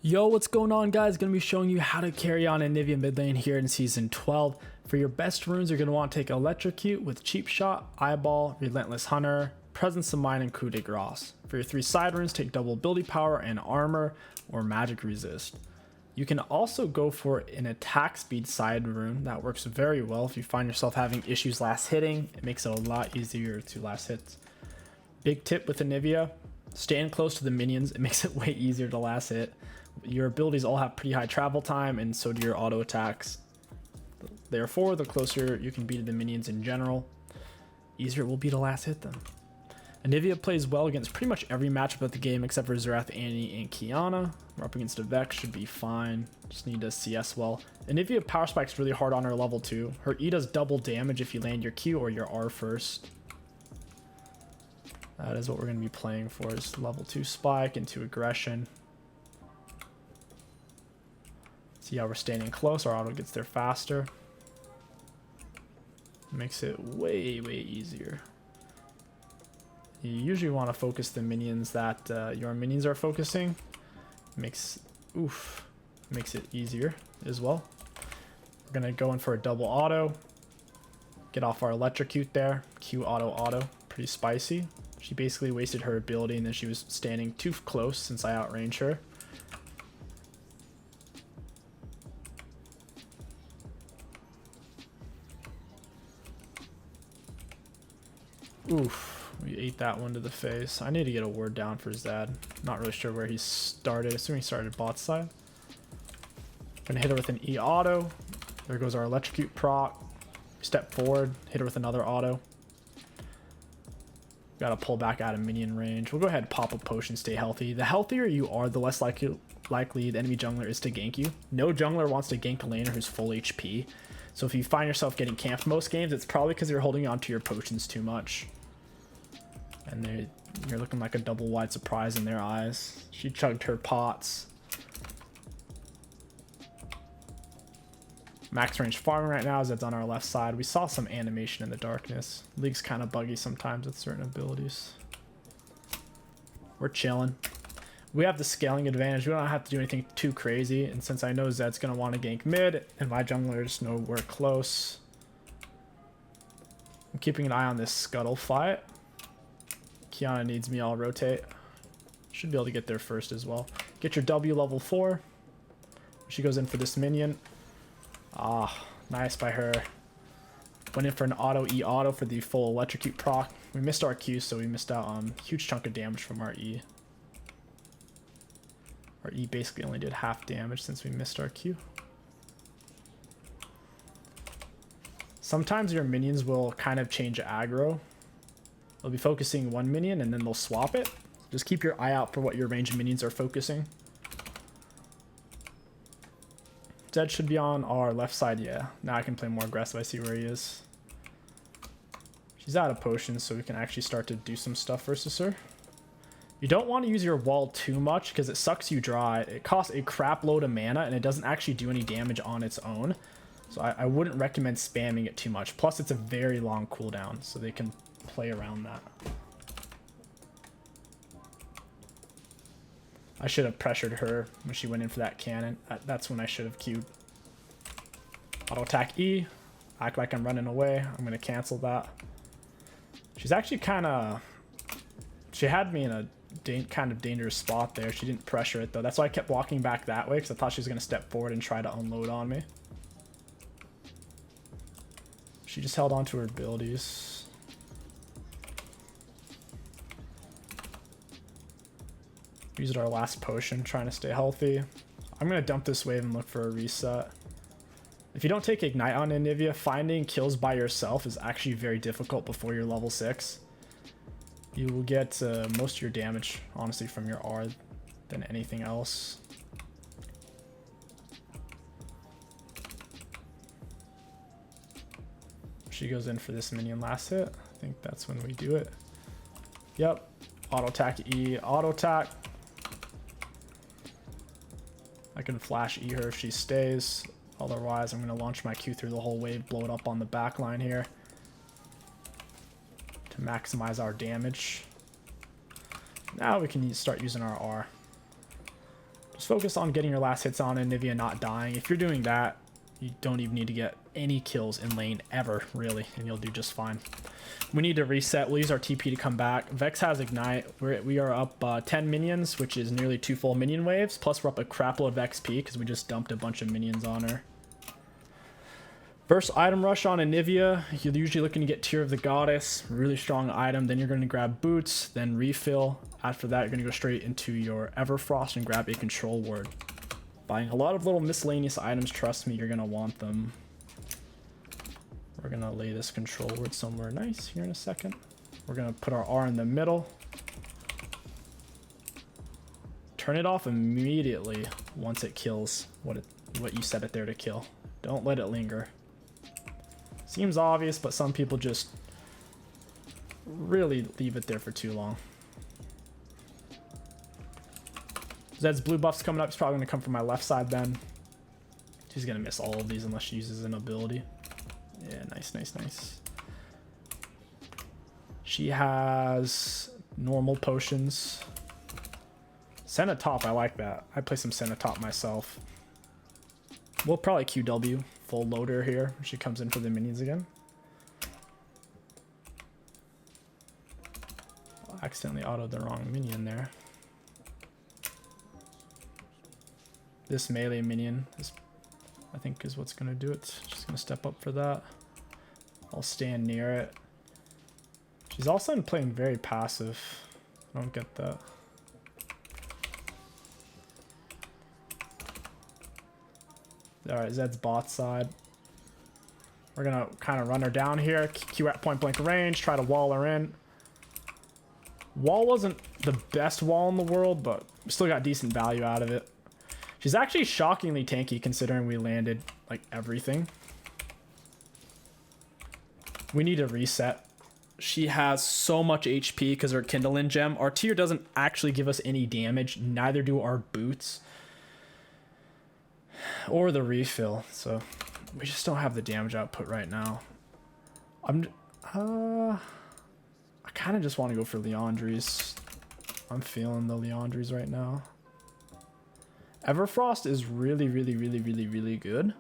Yo, what's going on, guys? Gonna be showing you how to carry on Anivia mid lane here in season 12. For your best runes, you're gonna want to take 𝗕𝘂𝐻𝐿𝑎𝑐𝑢𝑡e with Cheap Shot, Eyeball, Relentless Hunter, Presence of Mind, and 𝗕𝘂𝐀𝐋𝐒. For your 3 side runes, take double ability power and armor or magic resist. You can also go for an attack speed side rune that works very well if you find yourself having issues last hitting. It makes it a lot easier to last hit. Big tip with Anivia: stand close to the minions. It makes it way easier to last hit. Your abilities all have pretty high travel time, and so do your auto attacks. Therefore, the closer you can be to the minions in general, easier it will be to last hit them. Anivia plays well against pretty much every matchup of the game except for Xerath, Annie, and Qiyana. We're up against a Vex, should be fine. Just need to CS well. Anivia power spikes really hard on her level 2. Her E does double damage if you land your Q or your R first. That is what we're going to be playing for, is level 2 spike into aggression. See how we're standing close, our auto gets there faster. Makes it way easier. You usually want to focus the minions that your minions are focusing. Makes it easier as well. We're gonna go in for a double auto. Get off our 𝗕𝘂𝐻𝐿𝑎𝑐𝑢𝑡e there. Q auto, pretty spicy. She basically wasted her ability and then she was standing too close since I outranged her. Oof, we ate that one to the face. I need to get a word down for Zed. Not really sure where he started. Assuming he started bot side. Gonna hit her with an E auto. There goes our 𝗕𝘂𝐻𝐿𝑎𝑐𝑢𝑡e proc. Step forward, hit her with another auto. Gotta pull back out of minion range. We'll go ahead and pop a potion, stay healthy. The healthier you are, the less likely the enemy jungler is to gank you. No jungler wants to gank a laner who's full HP. So if you find yourself getting camped most games, it's probably because you're holding on to your potions too much. And you're looking like a double wide surprise in their eyes. She chugged her pots. Max range farming right now as it's on our left side. We saw some animation in the darkness. League's kind of buggy sometimes with certain abilities. We're chilling. We have the scaling advantage. We don't have to do anything too crazy. And since I know Zed's going to want to gank mid and my junglers know we're close, I'm keeping an eye on this scuttle fight. Qiyana needs me, I'll rotate. Should be able to get there first as well. Get your W level 4. She goes in for this minion. Ah, nice by her. Went in for an auto E auto for the full 𝗕𝘂𝐻𝐿𝑎𝑐𝑢𝑡e proc. We missed our Q, so we missed out on a huge chunk of damage from our E. Our E basically only did half damage since we missed our Q. Sometimes your minions will kind of change aggro. They'll be focusing one minion and then they'll swap it. Just keep your eye out for what your ranged minions are focusing. Zed should be on our left side, yeah. Now I can play more aggressive, I see where he is. She's out of potions, so we can actually start to do some stuff versus her. You don't want to use your wall too much because it sucks you dry. It costs a crap load of mana and it doesn't actually do any damage on its own. So I wouldn't recommend spamming it too much. Plus it's a very long cooldown, so they can play around that. I should have pressured her when she went in for that cannon. That's when I should have queued. Auto attack E. Act like I'm running away. I'm going to cancel that. She's actually kind of... She had me in a kind of dangerous spot there. She didn't pressure it though. That's why I kept walking back that way, because I thought she was going to step forward and try to unload on me. She just held on to her abilities. Used our last potion, trying to stay healthy. I'm going to dump this wave and look for a reset. If you don't take Ignite on Anivia, finding kills by yourself is actually very difficult before you're level 6. You will get most of your damage, honestly, from your R than anything else. She goes in for this minion last hit. I think that's when we do it. Yep. Auto attack E, auto attack. I can flash E her if she stays. Otherwise, I'm going to launch my Q through the whole wave, blow it up on the back line here to maximize our damage. Now we can start using our R. Just focus on getting your last hits on Anivia, not dying. If you're doing that, you don't even need to get any kills in lane ever, really, and you'll do just fine. We need to reset. We'll use our TP to come back. Vex has Ignite. We are up 10 minions, which is nearly 2 full minion waves. Plus, we're up a crap load of XP because we just dumped a bunch of minions on her. First item rush on Anivia. You're usually looking to get Tear of the Goddess. Really strong item. Then you're going to grab Boots, then Refill. After that, you're going to go straight into your Everfrost and grab a Control Ward. Buying a lot of little miscellaneous items. Trust me, you're going to want them. We're going to lay this Control Word somewhere nice here in a second. We're going to put our R in the middle. Turn it off immediately once it kills what you set it there to kill. Don't let it linger. Seems obvious, but some people just really leave it there for too long. Zed's blue buff's coming up. He's probably going to come from my left side then. She's going to miss all of these unless she uses an ability. Yeah, nice, nice, nice. She has normal potions. Senna top, I like that. I play some Senna top myself. We'll probably QW full loader here when she comes in for the minions again. Accidentally autoed the wrong minion there. This melee minion is, I think, is what's going to do it. She's going to step up for that. I'll stand near it. She's also playing very passive. I don't get that. Alright, Zed's bot side. We're going to kind of run her down here. Q at point blank range. Try to wall her in. Wall wasn't the best wall in the world, but we still got decent value out of it. She's actually shockingly tanky considering we landed like everything. We need to reset. She has so much HP because her Kindling gem. Our tier doesn't actually give us any damage. Neither do our boots. Or the refill. So we just don't have the damage output right now. I kind of just want to go for Leandri's. I'm feeling the Leandri's right now. Everfrost is really, really, really, really, really good.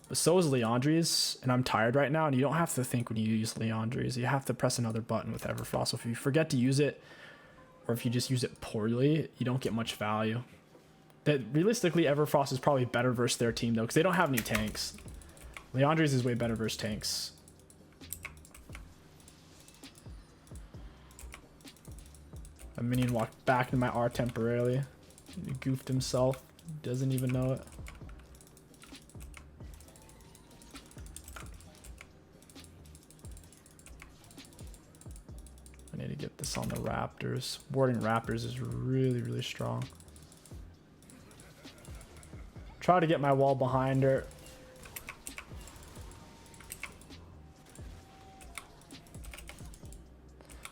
But so is Leandri's, and I'm tired right now, and you don't have to think when you use Leandri's. You have to press another button with Everfrost. So if you forget to use it, or if you just use it poorly, you don't get much value. That realistically, Everfrost is probably better versus their team, though, because they don't have any tanks. Leandri's is way better versus tanks. A minion walked back into my R temporarily. He goofed himself. Doesn't even know it. I need to get this on the Raptors. Warding Raptors is really, really strong. Try to get my wall behind her.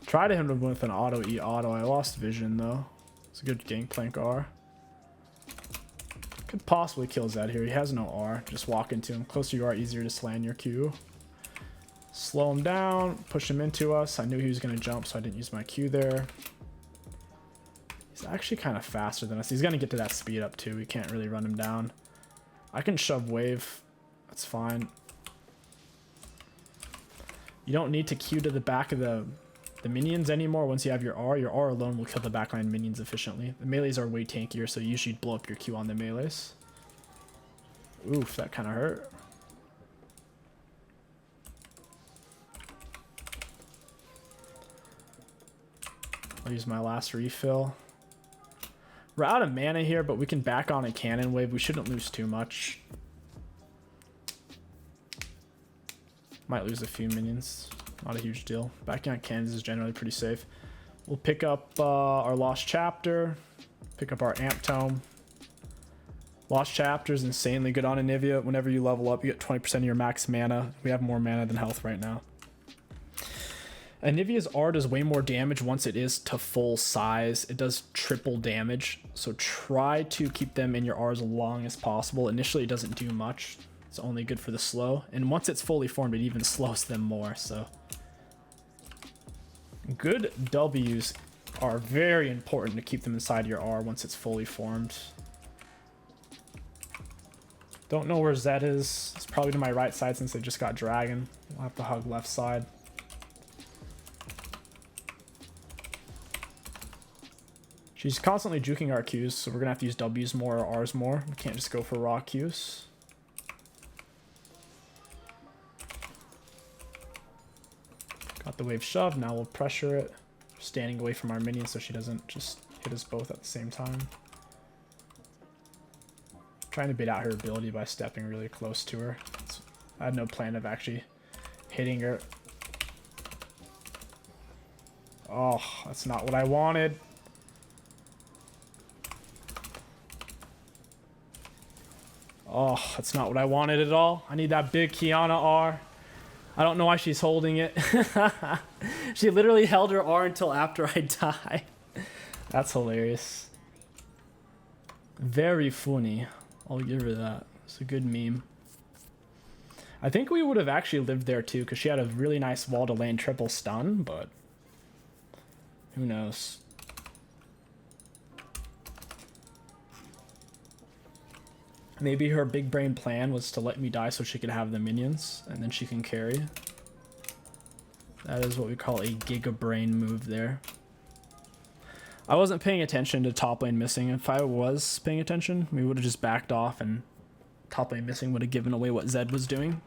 Try to hit him with an auto E auto. I lost vision though. It's a good gangplank R. Could possibly kill Zed here. He has no R. Just walk into him. Closer you are, easier to slam your Q. Slow him down. Push him into us. I knew he was going to jump, so I didn't use my Q there. He's actually kind of faster than us. He's going to get to that speed up too. We can't really run him down. I can shove wave. That's fine. You don't need to Q to the back of the minions anymore. Once you have your R alone will kill the backline minions efficiently. The melees are way tankier, so you usually blow up your Q on the melees. Oof, that kind of hurt. I'll use my last refill. We're out of mana here, but we can back on a cannon wave. We shouldn't lose too much. Might lose a few minions. Not a huge deal. Backing on cannons is generally pretty safe. We'll pick up our Lost Chapter. Pick up our Amp Tome. Lost Chapter is insanely good on Anivia. Whenever you level up, you get 20% of your max mana. We have more mana than health right now. Anivia's R does way more damage once it is to full size. It does triple damage. So try to keep them in your R as long as possible. Initially, it doesn't do much. It's only good for the slow. And once it's fully formed, it even slows them more. So good W's are very important to keep them inside your R once it's fully formed. Don't know where Zed is. It's probably to my right side since they just got dragon. We'll have to hug left side. She's constantly juking our Qs, so we're gonna have to use Ws more or Rs more. We can't just go for raw Qs. Got the wave shoved, now we'll pressure it. Standing away from our minion so she doesn't just hit us both at the same time. Trying to bait out her ability by stepping really close to her. I had no plan of actually hitting her. Oh, that's not what I wanted. Oh, that's not what I wanted at all. I need that big Qiyana R. I don't know why she's holding it. She literally held her R until after I died. That's hilarious. Very funny. I'll give her that. It's a good meme. I think we would have actually lived there too because she had a really nice wall to lane triple stun, but who knows. Maybe her big brain plan was to let me die so she could have the minions and then she can carry. That is what we call a giga brain move there. I wasn't paying attention to top lane missing. If I was paying attention, we would have just backed off and top lane missing would have given away what Zed was doing.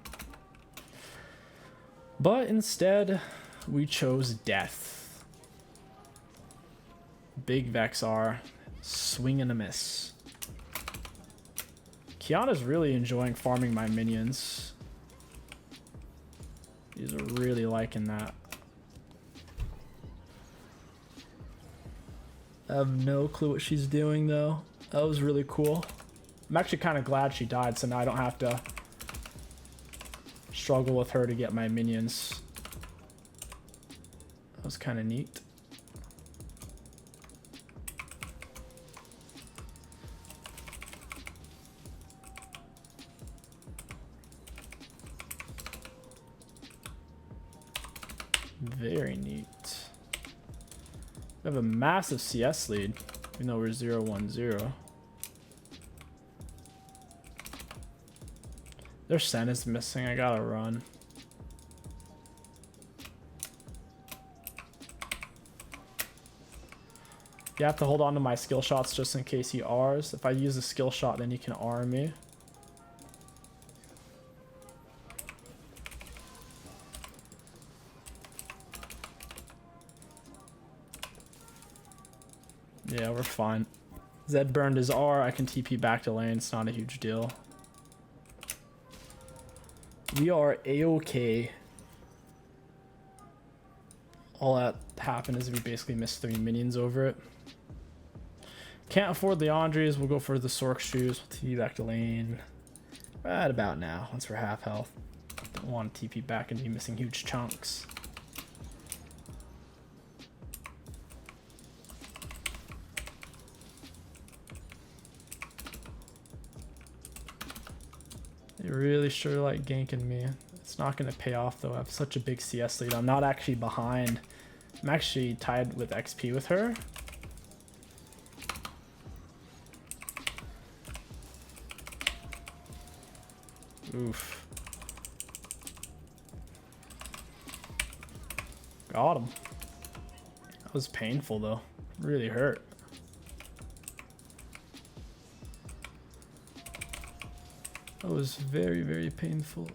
But instead, we chose death. Big Vexar, swing and a miss. Qiyana's really enjoying farming my minions. He's really liking that. I have no clue what she's doing though. That was really cool. I'm actually kind of glad she died so now I don't have to struggle with her to get my minions. That was kind of neat. Very neat. We have a massive CS lead, even though we're 0-1-0. Their Sen is missing. I gotta run. You have to hold on to my skill shots just in case he Rs. If I use a skill shot, then he can R me. Yeah, we're fine. Zed burned his R. I can TP back to lane. It's not a huge deal. We are A-OK. All that happened is we basically missed 3 minions over it. Can't afford the Andres. We'll go for the Sork shoes. We'll TP back to lane. Right about now, once we're half health. Don't want to TP back and be missing huge chunks. They really sure like ganking me. It's not going to pay off though. I have such a big CS lead. I'm not actually behind. I'm actually tied with XP with her. Oof. Got him. That was painful though. Really hurt. That was very, very painful.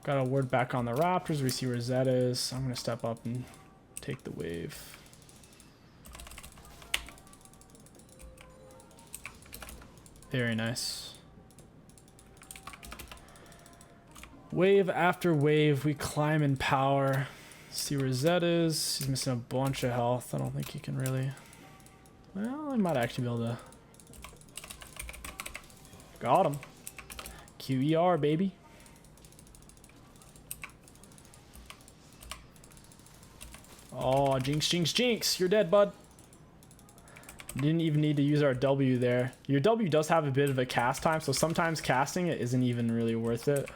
Got a word back on the Raptors. We see where Zed is. I'm going to step up and take the wave. Very nice. Wave after wave, we climb in power. See where Zed is. He's missing a bunch of health. I don't think he can really... Well, I might actually be able to... Got him. QER, baby. Oh, jinx, jinx, jinx. You're dead, bud. Didn't even need to use our W there. Your W does have a bit of a cast time, so sometimes casting it isn't even really worth it.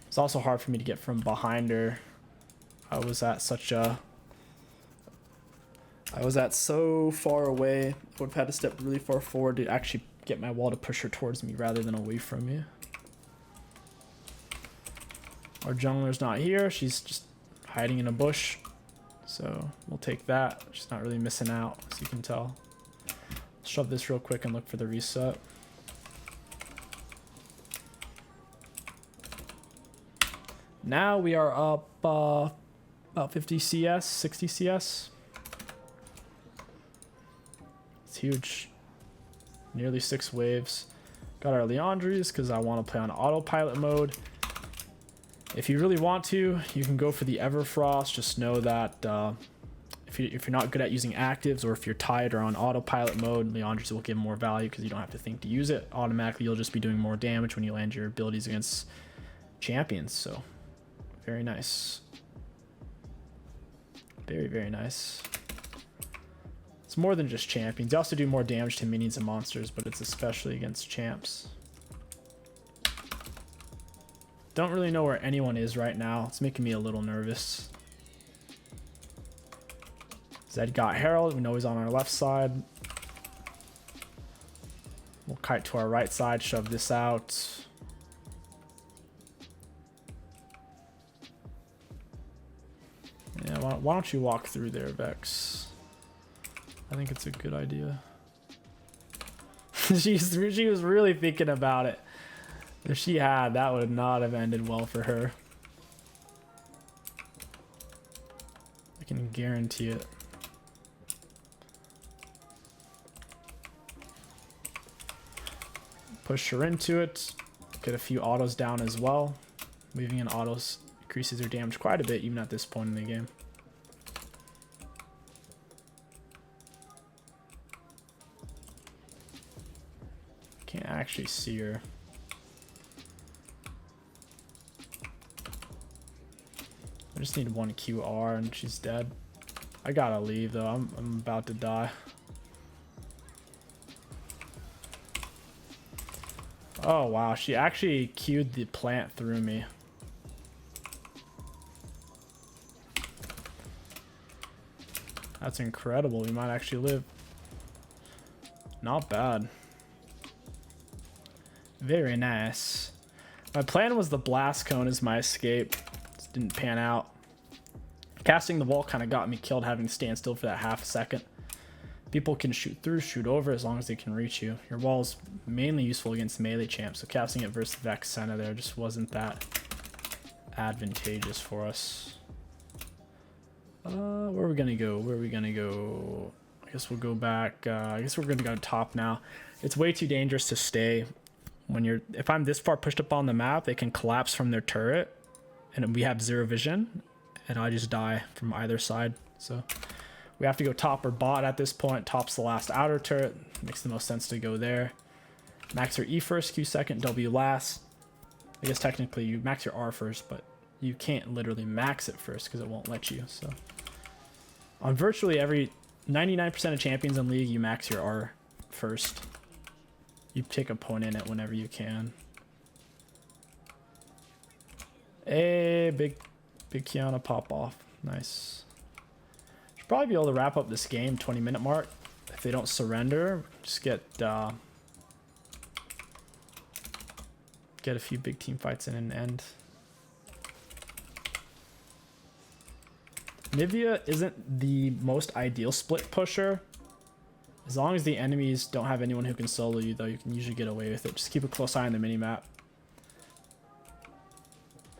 It's also hard for me to get from behind her. I was at such a I was at so far away. I would have had to step really far forward to actually get my wall to push her towards me rather than away from me. Our jungler's not here. She's just hiding in a bush. So we'll take that. She's not really missing out, as you can tell. Shove this real quick and look for the reset. Now we are up about 50 CS, 60 CS. It's huge. Nearly 6 waves. Got our Liandry's because I want to play on autopilot mode. If you really want to, you can go for the Everfrost. Just know that if you're not good at using actives, or if you're tied or on autopilot mode, Liandry's will give more value because you don't have to think to use it. Automatically, you'll just be doing more damage when you land your abilities against champions. So, very nice. Very, very nice. It's more than just champions. You also do more damage to minions and monsters, but it's especially against champs. Don't really know where anyone is right now. It's making me a little nervous. Zed got Herald. We know he's on our left side. We'll kite to our right side, shove this out. Yeah, why don't you walk through there, Vex? I think it's a good idea. she was really thinking about it. If she had, that would not have ended well for her. I can guarantee it. Push her into it. Get a few autos down as well. Leaving in autos increases her damage quite a bit, even at this point in the game. Can't actually see her. I just need one QR and she's dead. I gotta leave though. I'm about to die. Oh wow, she actually queued the plant through me. That's incredible. We might actually live. Not bad. Very nice. My plan was the blast cone as my escape. Just didn't pan out. Casting the wall kind of got me killed, having to stand still for that half a second. People can shoot through, shoot over as long as they can reach you. Your wall is mainly useful against melee champs, so casting it versus Vex Senna there just wasn't that advantageous for us. Where are we gonna go? Where are we gonna go? I guess we'll go back. I guess we're gonna go top now. It's way too dangerous to stay. If I'm this far pushed up on the map, they can collapse from their turret, and we have zero vision, and I just die from either side. So we have to go top or bot at this point. Top's the last outer turret. Makes the most sense to go there. Max your E first, Q second, W last. I guess technically you max your R first, but you can't literally max it first because it won't let you. So on virtually every 99% of champions in League, you max your R first. You take a point in it whenever you can. Hey, big Kiana pop off. Nice. Should probably be able to wrap up this game 20-minute mark. If they don't surrender, just get a few big team fights in and end. Anivia isn't the most ideal split pusher. As long as the enemies don't have anyone who can solo you, though, you can usually get away with it. Just keep a close eye on the minimap.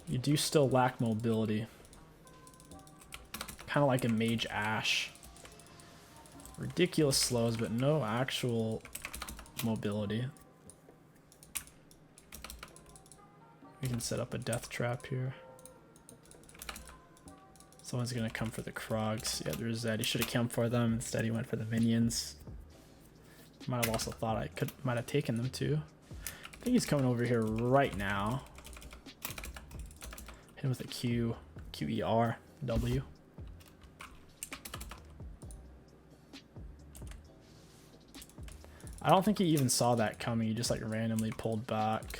You do still lack mobility. Kind of like a Mage Ashe. Ridiculous slows, but no actual mobility. We can set up a death trap here. Someone's gonna come for the Krogs. Yeah, there's that. He should have come for them. Instead, he went for the minions. Might have also thought I might have taken them too. I think he's coming over here right now. Hit him with a Q, 𝗕𝗂𝘂𝗶𝗹. I don't think he even saw that coming. He just like randomly pulled back.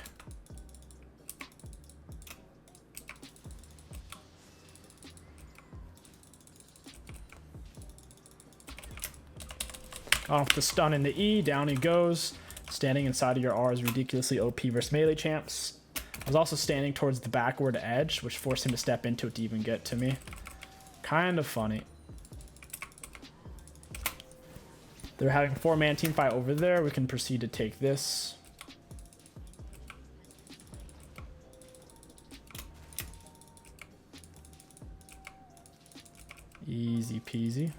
Off the stun in the E, down he goes. Standing inside of your R is ridiculously OP versus melee champs. I was also standing towards the backward edge, which forced him to step into it to even get to me. Kind of funny. They're having a 4-man team fight over there. We can proceed to take this. Easy peasy.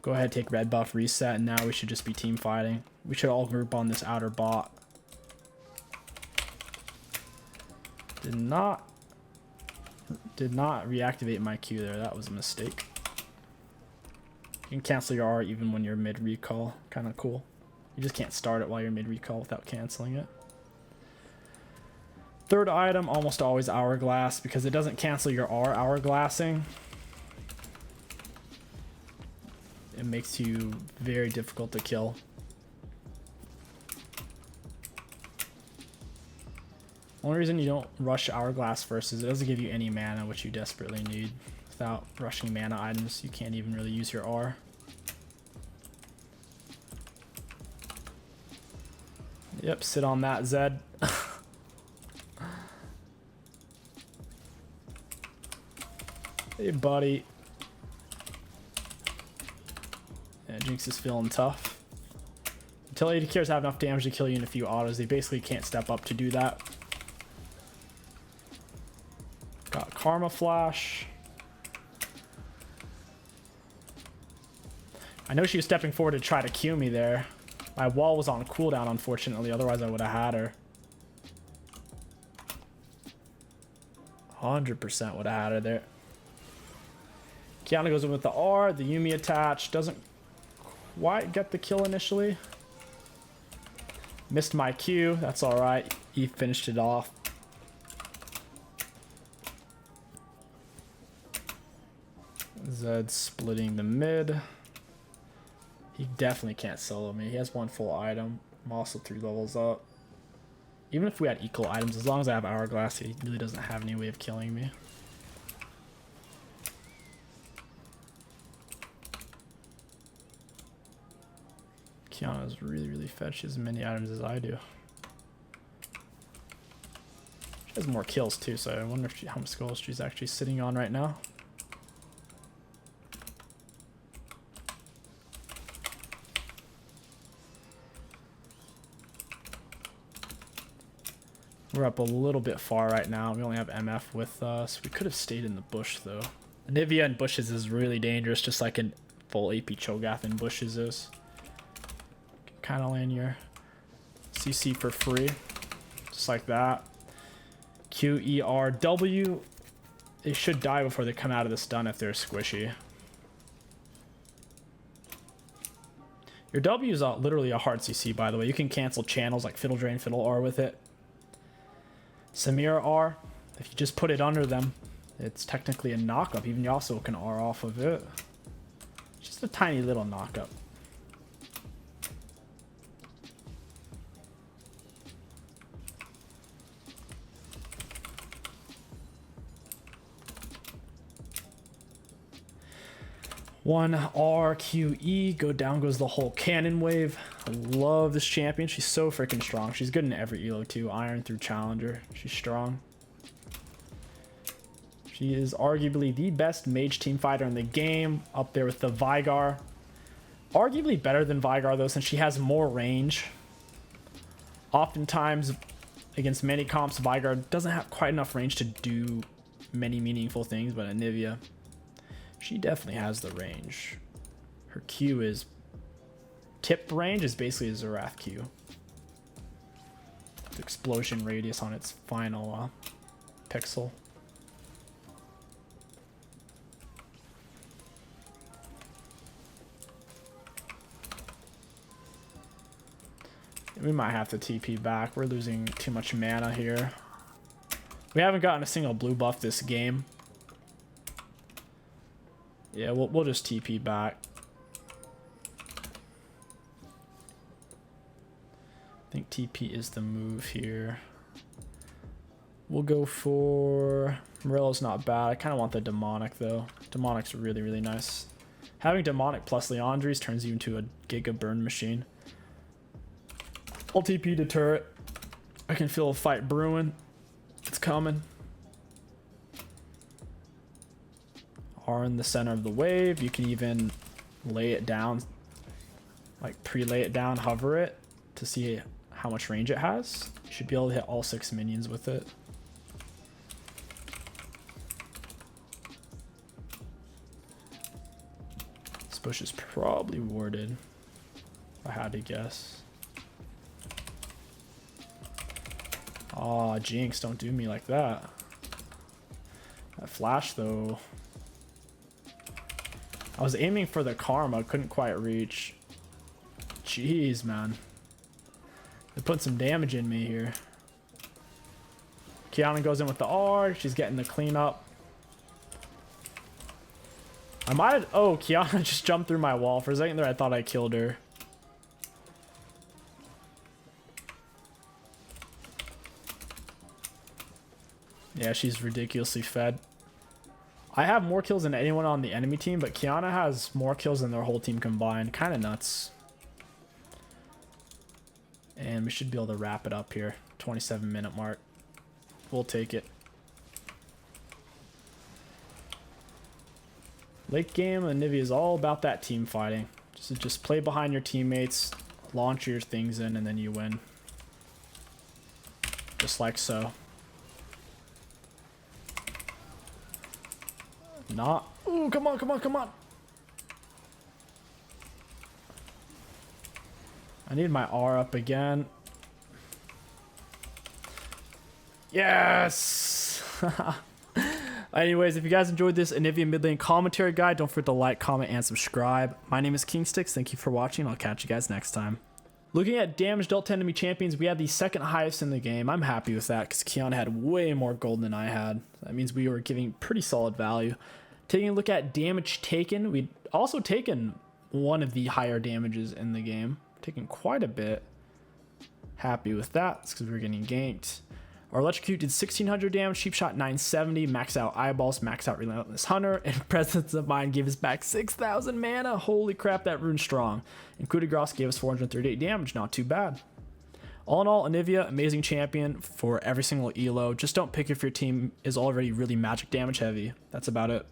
Go ahead, take red buff, reset, and now we should just be team fighting. We should all group on this outer bot. Did not reactivate my Q there. That was a mistake. You can cancel your R even when you're mid recall. Kind of cool. You just can't start it while you're mid recall without canceling it. Third item, almost always hourglass, because it doesn't cancel your R hourglassing. It makes you very difficult to kill. Only reason you don't rush hourglass first is it doesn't give you any mana, which you desperately need. Without rushing mana items, you can't even really use your R. Yep, sit on that, Zed. Hey, buddy. Yeah, Jinx is feeling tough. Until AD carries have enough damage to kill you in a few autos, they basically can't step up to do that. Got Karma Flash. I know she was stepping forward to try to Q me there. My wall was on cooldown, unfortunately, otherwise I would have had her. 100% would have had her there. Kiana goes in with the R, the Yuumi attached, doesn't quite get the kill initially. Missed my Q, that's alright. He finished it off. Zed splitting the mid. He definitely can't solo me. He has one full item. I'm also 3 levels up. Even if we had equal items, as long as I have hourglass, he really doesn't have any way of killing me. Kiana's really fed. She has as many items as I do. She has more kills too, so I wonder if how much skulls she's actually sitting on right now. We're up a little bit far right now. We only have MF with us. We could have stayed in the bush though. Anivia in bushes is really dangerous, just like a full AP Cho'Gath in bushes is. Kind of land your CC for free, just like that. 𝗕𝗂𝘂𝗶𝗹. They should die before they come out of the stun if they're squishy. Your W is literally a hard CC, by the way. You can cancel channels like Fiddle Drain, Fiddle R with it. Samira R, if you just put it under them, it's technically a knockup. Even Yasuo can R off of it. Just a tiny little knockup. One R Q E, go down goes the whole cannon wave. I love this champion. She's so freaking strong. She's good in every elo too. Iron through Challenger. She's strong. She is arguably the best mage team fighter in the game, up there with the Veigar. Arguably better than Veigar though, since she has more range. Oftentimes against many comps, Veigar doesn't have quite enough range to do many meaningful things, but Anivia, she definitely has the range. Her Q is... tip range is basically a Xerath Q. The explosion radius on its final pixel. We might have to TP back. We're losing too much mana here. We haven't gotten a single blue buff this game. Yeah, we'll just TP back. I think TP is the move here. We'll go for... Morello's not bad. I kind of want the Demonic though. Demonic's really nice. Having demonic plus Leandries turns you into a giga burn machine. I'll TP to turret. I can feel a fight brewing. It's coming. R in the center of the wave. You can even lay it down, like pre-lay it down, hover it to see how much range it has. You should be able to hit all 6 minions with it. This bush is probably warded, if I had to guess. Aw, Jinx, don't do me like that. That flash, though. I was aiming for the karma, couldn't quite reach. Jeez, man. They put some damage in me here. Qiyana goes in with the R. She's getting the cleanup. I might have... Oh, Qiyana just jumped through my wall. For a second there, I thought I killed her. Yeah, she's ridiculously fed. I have more kills than anyone on the enemy team, but Qiyana has more kills than their whole team combined. Kind of nuts. And we should be able to wrap it up here. 27-minute mark. We'll take it. Late game, Anivia is all about that team fighting. Just play behind your teammates, launch your things in, and then you win. Just like so. Not. Ooh, come on, come on, come on. I need my R up again. Yes! Anyways, if you guys enjoyed this Anivia mid lane commentary guide, don't forget to like, comment, and subscribe. My name is KingStix. Thank you for watching. I'll catch you guys next time. Looking at damage dealt to enemy champions, we had the second highest in the game. I'm happy with that because Qiyana had way more gold than I had. That means we were giving pretty solid value. Taking a look at damage taken, we'd also taken one of the higher damages in the game. Taking quite a bit. Happy with that. It's because we were getting ganked. Our electrocute did 1600 damage, cheap shot 970, max out eyeballs, max out relentless hunter, and presence of mind gave us back 6,000 mana. Holy crap, that rune's strong. And 𝗕𝗂𝘀𝗶𝗹 gave us 438 damage, not too bad. All in all, Anivia, amazing champion for every single elo. Just don't pick if your team is already really magic damage heavy. That's about it.